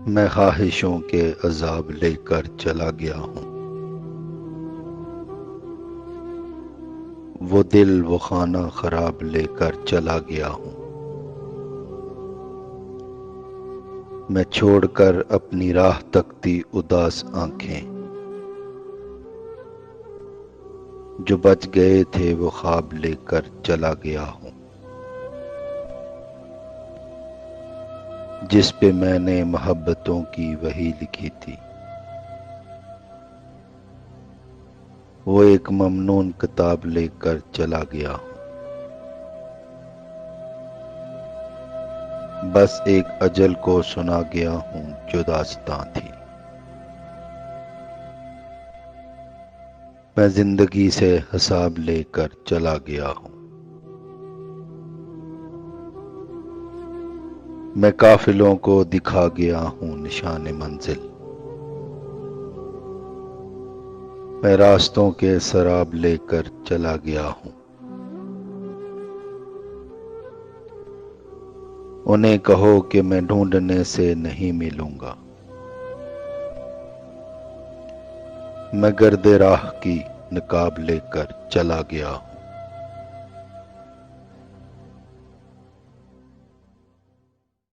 میں خواہشوں کے عذاب لے کر چلا گیا ہوں، وہ دل وہ خانہ خراب لے کر چلا گیا ہوں۔ میں چھوڑ کر اپنی راہ تکتی اداس آنکھیں، جو بچ گئے تھے وہ خواب لے کر چلا گیا ہوں۔ جس پہ میں نے محبتوں کی وہی لکھی تھی، وہ ایک ممنون کتاب لے کر چلا گیا ہوں۔ بس ایک اجل کو سنا گیا ہوں جو داستاں تھی۔ میں زندگی سے حساب لے کر چلا گیا ہوں۔ میں قافلوں کو دکھا گیا ہوں نشان منزل، میں راستوں کے سراب لے کر چلا گیا ہوں۔ انہیں کہو کہ میں ڈھونڈنے سے نہیں ملوں گا، میں گرد راہ کی نقاب لے کر چلا گیا ہوں۔